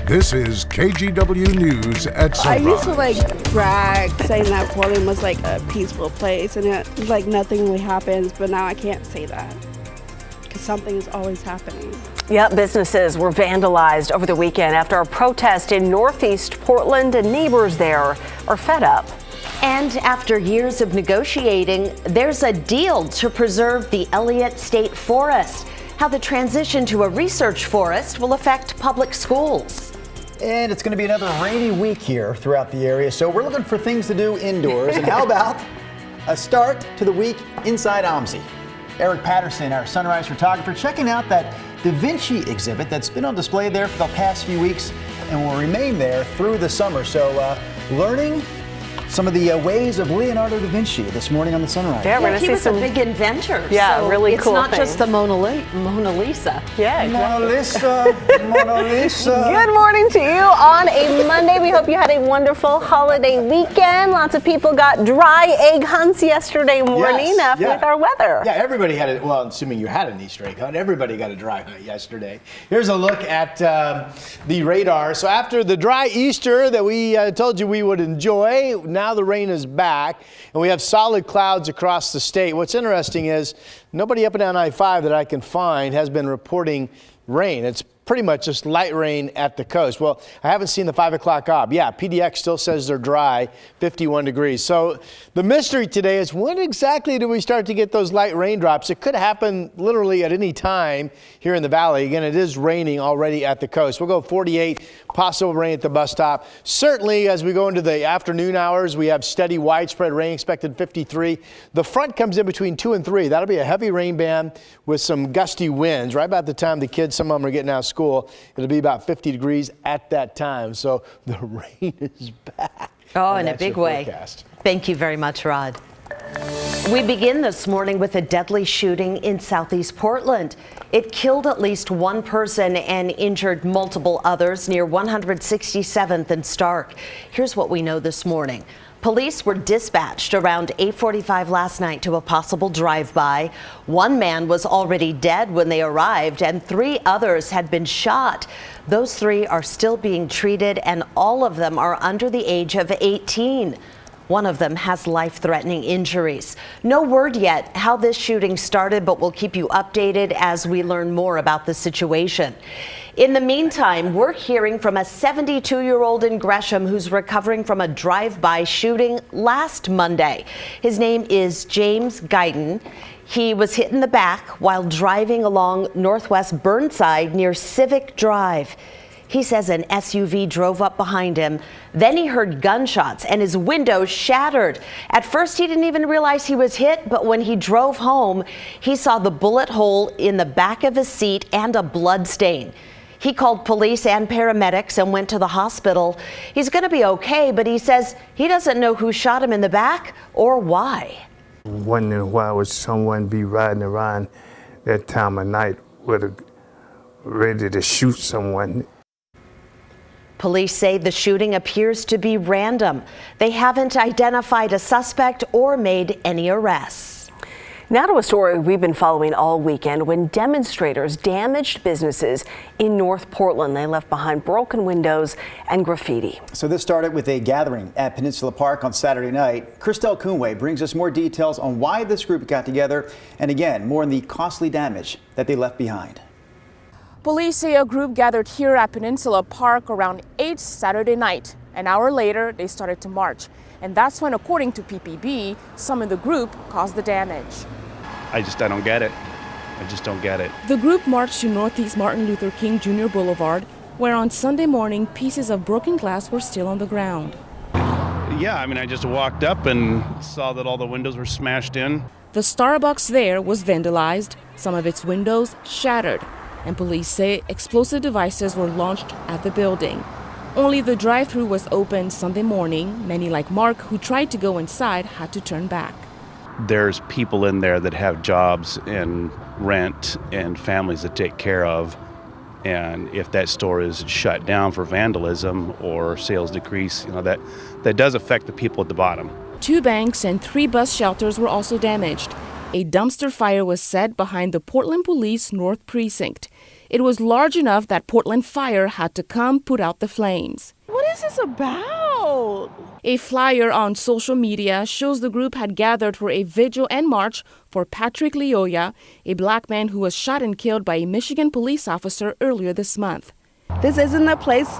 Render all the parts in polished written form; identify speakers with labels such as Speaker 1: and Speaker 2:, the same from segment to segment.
Speaker 1: This is KGW News at Sunrise.
Speaker 2: I used to brag saying that Portland was a peaceful place and nothing really happens, but now I can't say that because something is always happening.
Speaker 3: Yeah, businesses were vandalized over the weekend after a protest in Northeast Portland, and neighbors there are fed up.
Speaker 4: And after years of negotiating, there's a deal to preserve the Elliott State Forest. How the transition to a research forest will affect public schools.
Speaker 5: And it's going to be another rainy week here throughout the area, so we're looking for things to do indoors. And how about a start to the week inside OMSI? Eric Patterson, our Sunrise photographer, checking out that Da Vinci exhibit that's been on display there for the past few weeks and will remain there through the summer. So learning some of the ways of Leonardo da Vinci this morning on the Sunrise.
Speaker 4: Yeah, he was a big inventor.
Speaker 3: Yeah,
Speaker 4: so
Speaker 3: really cool.
Speaker 4: It's not just the Mona Lisa.
Speaker 3: Yeah,
Speaker 5: exactly. Mona Lisa.
Speaker 3: Good morning to you on a Monday. We hope you had a wonderful holiday weekend. Lots of people got dry egg hunts yesterday morning with our weather.
Speaker 6: Yeah, everybody had it. Well, assuming you had an Easter egg hunt, everybody got a dry hunt yesterday. Here's a look at the radar. So after the dry Easter that we told you we would enjoy, now the rain is back, and we have solid clouds across the state. What's interesting is nobody up and down I-5 that I can find has been reporting rain. It's pretty much just light rain at the coast. Well, I haven't seen the 5 o'clock ob. Yeah, PDX still says they're dry, 51 degrees. So the mystery today is when exactly do we start to get those light raindrops? It could happen literally at any time here in the valley. Again, it is raining already at the coast. We'll go 48, possible rain at the bus stop. Certainly, as we go into the afternoon hours, we have steady widespread rain expected 53. The front comes in between 2 and 3. That'll be a heavy rain band with some gusty winds. Right about the time the kids, some of them are getting out of school, it'll be about 50 degrees at that time. So the rain is back.
Speaker 4: Oh, in a big way.
Speaker 6: Forecast.
Speaker 4: Thank you very much, Rod. We begin this morning with a deadly shooting in Southeast Portland. It killed at least one person and injured multiple others near 167th and Stark. Here's what we know this morning. Police were dispatched around 8:45 last night to a possible drive-by. One man was already dead when they arrived, and 3 others had been shot. Those 3 are still being treated, and all of them are under the age of 18. One of them has life-threatening injuries. No word yet how this shooting started, but we'll keep you updated as we learn more about the situation. In the meantime, we're hearing from a 72-year-old in Gresham who's recovering from a drive-by shooting last Monday. His name is James Guyton. He was hit in the back while driving along Northwest Burnside near Civic Drive. He says an SUV drove up behind him. Then he heard gunshots and his window shattered. At first, he didn't even realize he was hit, but when he drove home, he saw the bullet hole in the back of his seat and a blood stain. He called police and paramedics and went to the hospital. He's going to be okay, but he says he doesn't know who shot him in the back or why.
Speaker 7: Wondering why would someone be riding around that time of night ready to shoot someone.
Speaker 4: Police say the shooting appears to be random. They haven't identified a suspect or made any arrests.
Speaker 3: Now to a story we've been following all weekend when demonstrators damaged businesses in North Portland. They left behind broken windows and graffiti.
Speaker 5: So this started with a gathering at Peninsula Park on Saturday night. Christelle Coonway brings us more details on why this group got together and again, more on the costly damage that they left behind.
Speaker 8: Police say a group gathered here at Peninsula Park around 8 Saturday night. An hour later, they started to march. And that's when, according to PPB, some in the group caused the damage.
Speaker 9: I don't get it. I just don't get it.
Speaker 8: The group marched to Northeast Martin Luther King Jr. Boulevard, where on Sunday morning, pieces of broken glass were still on the ground.
Speaker 9: Yeah, I just walked up and saw that all the windows were smashed in.
Speaker 8: The Starbucks there was vandalized, some of its windows shattered, and police say explosive devices were launched at the building. Only the drive-thru was open Sunday morning. Many, like Mark, who tried to go inside, had to turn back.
Speaker 9: There's people in there that have jobs and rent and families to take care of. And if that store is shut down for vandalism or sales decrease, that does affect the people at the bottom.
Speaker 8: 2 banks and 3 bus shelters were also damaged. A dumpster fire was set behind the Portland Police North Precinct. It was large enough that Portland Fire had to come put out the flames.
Speaker 2: What is this about?
Speaker 8: A flyer on social media shows the group had gathered for a vigil and march for Patrick Lyoya, a black man who was shot and killed by a Michigan police officer earlier this month.
Speaker 2: This isn't the place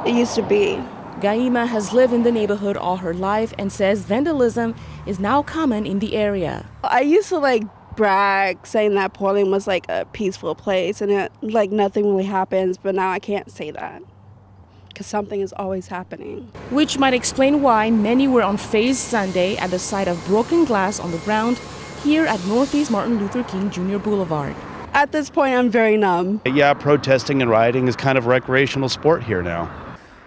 Speaker 2: it used to be.
Speaker 8: Guyton has lived in the neighborhood all her life and says vandalism is now common in the area.
Speaker 2: I used to brag saying that Portland was like a peaceful place and it nothing really happens, but now I can't say that because something is always happening.
Speaker 8: Which might explain why many were on Faye's Sunday at the sight of broken glass on the ground here at Northeast Martin Luther King Jr. Boulevard.
Speaker 2: At this point, I'm very numb.
Speaker 9: Yeah, protesting and rioting is kind of a recreational sport here now.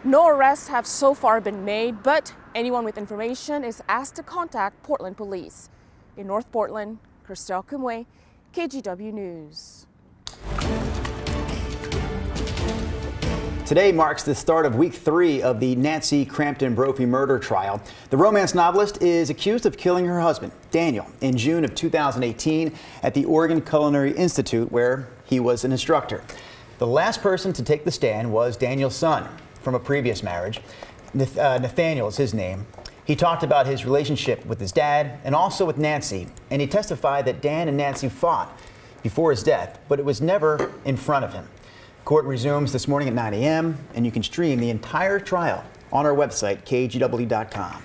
Speaker 8: No arrests have so far been made, but anyone with information is asked to contact Portland Police. In North Portland, Christelle Kumwe, KGW News.
Speaker 5: Today marks the start of week 3 of the Nancy Crampton Brophy murder trial. The romance novelist is accused of killing her husband, Daniel, in June of 2018 at the Oregon Culinary Institute, where he was an instructor. The last person to take the stand was Daniel's son from a previous marriage. Nathaniel is his name. He talked about his relationship with his dad and also with Nancy, and he testified that Dan and Nancy fought before his death, but it was never in front of him. Court resumes this morning at 9 a.m., and you can stream the entire trial on our website, kgw.com.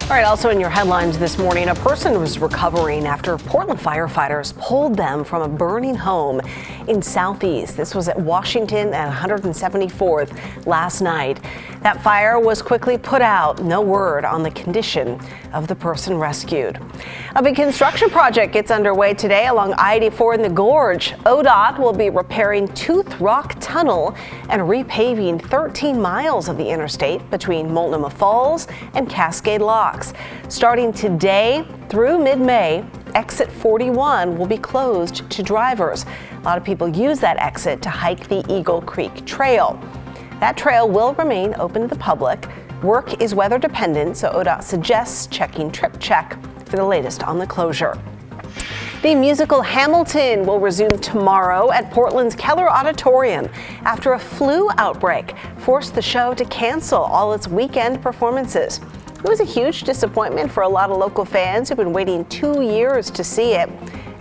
Speaker 3: All right, also in your headlines this morning, a person was recovering after Portland firefighters pulled them from a burning home in Southeast. This was at Washington and 174th last night. That fire was quickly put out. No word on the condition of the person rescued. A big construction project gets underway today along I-84 in the Gorge. ODOT will be repairing Tooth Rock Tunnel and repaving 13 miles of the interstate between Multnomah Falls and Cascade Locks. Starting today through mid-May, exit 41 will be closed to drivers. A lot of people use that exit to hike the Eagle Creek Trail. That trail will remain open to the public. Work is weather dependent, so ODOT suggests checking Trip Check for the latest on the closure. The musical Hamilton will resume tomorrow at Portland's Keller Auditorium after a flu outbreak forced the show to cancel all its weekend performances. It was a huge disappointment for a lot of local fans who've been waiting 2 years to see it.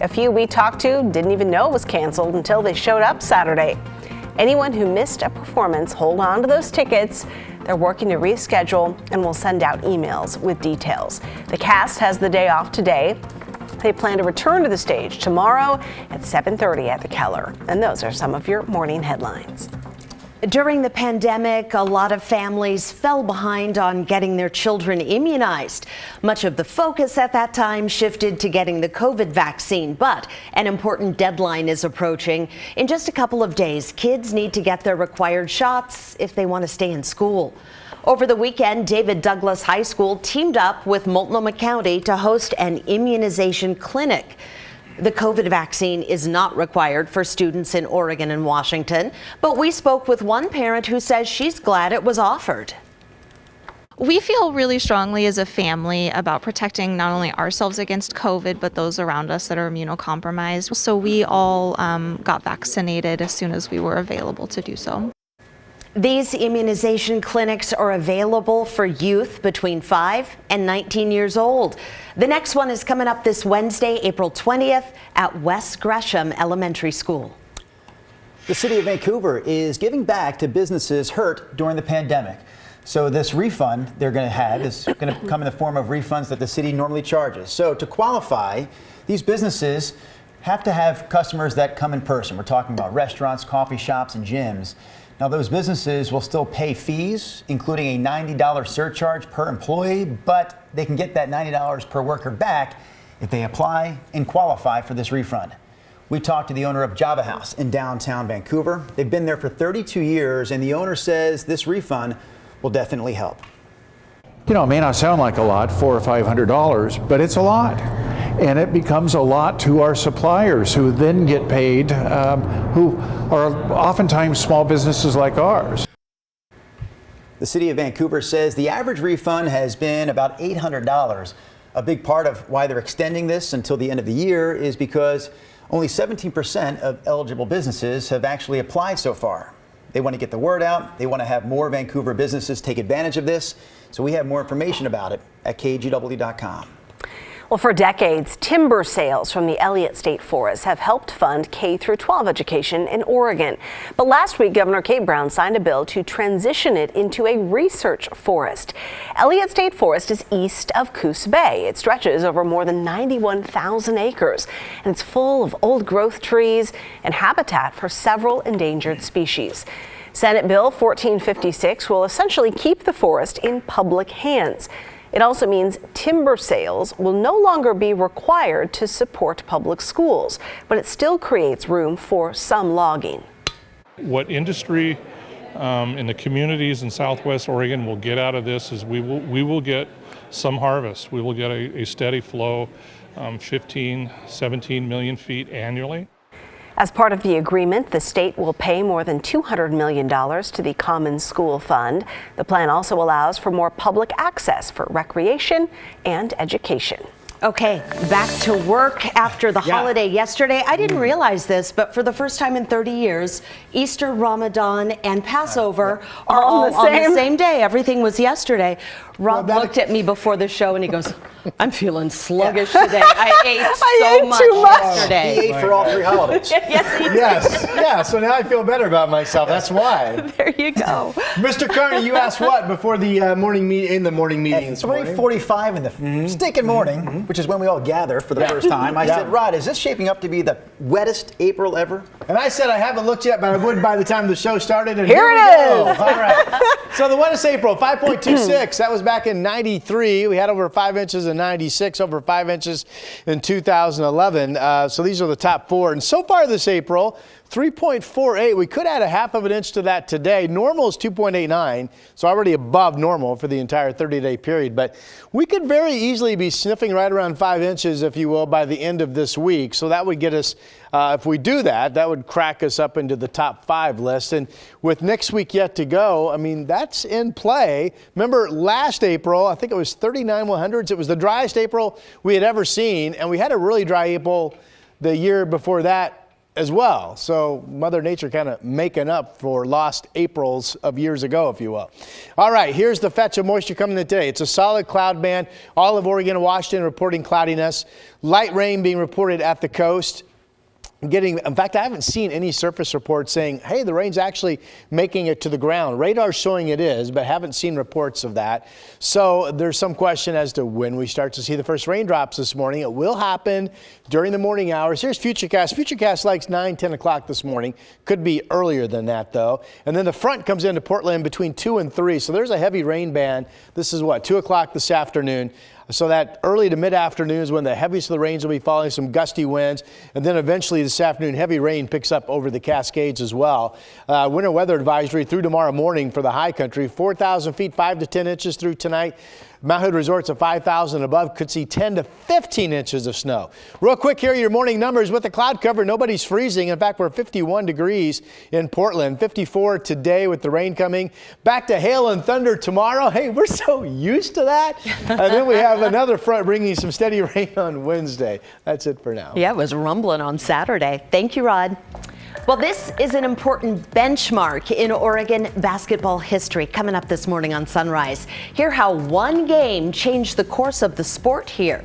Speaker 3: A few we talked to didn't even know it was canceled until they showed up Saturday. Anyone who missed a performance, hold on to those tickets. They're working to reschedule and will send out emails with details. The cast has the day off today. They plan to return to the stage tomorrow at 7:30 at the Keller. And those are some of your morning headlines.
Speaker 4: During the pandemic, a lot of families fell behind on getting their children immunized. Much of the focus at that time shifted to getting the COVID vaccine, but an important deadline is approaching. In just a couple of days, kids need to get their required shots if they want to stay in school. Over the weekend, David Douglas High School teamed up with Multnomah County to host an immunization clinic. The COVID vaccine is not required for students in Oregon and Washington, but we spoke with one parent who says she's glad it was offered.
Speaker 10: We feel really strongly as a family about protecting not only ourselves against COVID, but those around us that are immunocompromised. So we all got vaccinated as soon as we were available to do so.
Speaker 4: These immunization clinics are available for youth between 5 and 19 years old. The next one is coming up this Wednesday, April 20th at West Gresham Elementary School.
Speaker 5: The city of Vancouver is giving back to businesses hurt during the pandemic. So this refund they're going to have is going to come in the form of refunds that the city normally charges. So to qualify, these businesses have to have customers that come in person. We're talking about restaurants, coffee shops, and gyms. Now, those businesses will still pay fees, including a $90 surcharge per employee, but they can get that $90 per worker back if they apply and qualify for this refund. We talked to the owner of Java House in downtown Vancouver. They've been there for 32 years, and the owner says this refund will definitely help.
Speaker 11: You know, it may not sound like a lot, $400 or $500, but it's a lot. And it becomes a lot to our suppliers who then get paid, who are oftentimes small businesses like ours.
Speaker 5: The city of Vancouver says the average refund has been about $800. A big part of why they're extending this until the end of the year is because Only 17% of eligible businesses have actually applied so far. They want to get the word out. They want to have more Vancouver businesses take advantage of this. So we have more information about it at KGW.com.
Speaker 3: Well, for decades, timber sales from the Elliott State Forest have helped fund K-12 education in Oregon. But last week, Governor Kate Brown signed a bill to transition it into a research forest. Elliott State Forest is east of Coos Bay. It stretches over more than 91,000 acres, and it's full of old growth trees and habitat for several endangered species. Senate Bill 1456 will essentially keep the forest in public hands. It also means timber sales will no longer be required to support public schools, but it still creates room for some logging.
Speaker 12: What industry in the communities in Southwest Oregon will get out of this is we will get some harvest. We will get a steady flow, 15, 17 million feet annually.
Speaker 3: As part of the agreement, the state will pay more than $200 million to the Common School Fund. The plan also allows for more public access for recreation and education.
Speaker 4: Okay, back to work after the holiday yesterday. I didn't realize this, but for the first time in 30 years, Easter, Ramadan, and Passover are all on the same day. Everything was yesterday. Rob looked at me before the show and he goes, I'm feeling sluggish today. I ate so much yesterday.
Speaker 5: He ate for all 3 holidays.
Speaker 4: Yes, he did.
Speaker 6: Yes, yeah, so now I feel better about myself. That's why.
Speaker 3: There you go.
Speaker 6: Mr. Carney, you asked what before the morning meeting this morning?
Speaker 5: 3:45 in the stinking morning, which is when we all gather for the first time. I said, Rod, is this shaping up to be the wettest April ever?
Speaker 6: And I said I haven't looked yet, but I would by the time the show started. And
Speaker 3: here it is.
Speaker 6: All right. So the wettest April, 5.26. That was back in 93. We had over 5 inches in 96, over 5 inches in 2011. So these are the top 4. And so far this April, 3.48. We could add a half of an inch to that today. Normal is 2.89, so already above normal for the entire 30-day period. But we could very easily be sniffing right around 5 inches, if you will, by the end of this week. So that would get us, if we do that, that would crack us up into the top 5 list. And with next week yet to go, I mean, that's in play. Remember last April, I think it was 39 100s. It was the driest April we had ever seen. And we had a really dry April the year before that as well. So Mother Nature kind of making up for lost Aprils of years ago, if you will. All right, here's the fetch of moisture coming in today. It's a solid cloud band. All of Oregon and Washington reporting cloudiness. Light rain being reported at the coast. In fact, I haven't seen any surface reports saying, hey, the rain's actually making it to the ground. Radar's showing it is, but haven't seen reports of that. So there's some question as to when we start to see the first raindrops this morning. It will happen during the morning hours. Here's Futurecast. Futurecast likes 9, 10 o'clock this morning. Could be earlier than that, though. And then the front comes into Portland between 2 and 3. So there's a heavy rain band. This is 2 o'clock this afternoon. So that early to mid-afternoon is when the heaviest of the rains will be falling, some gusty winds. And then eventually this afternoon, heavy rain picks up over the Cascades as well. Winter weather advisory through tomorrow morning for the high country. 4,000 feet, 5 to 10 inches through tonight. Mount Hood resorts of 5,000 and above could see 10 to 15 inches of snow. Real quick, here are your morning numbers. With the cloud cover, nobody's freezing. In fact, we're 51 degrees in Portland, 54 today with the rain coming. Back to hail and thunder tomorrow. Hey, we're so used to that. And then we have another front bringing some steady rain on Wednesday. That's it for now.
Speaker 4: Yeah, it was rumbling on Saturday. Thank you, Rod. Well, this is an important benchmark in Oregon basketball history coming up this morning on Sunrise. Hear how one game changed the course of the sport here.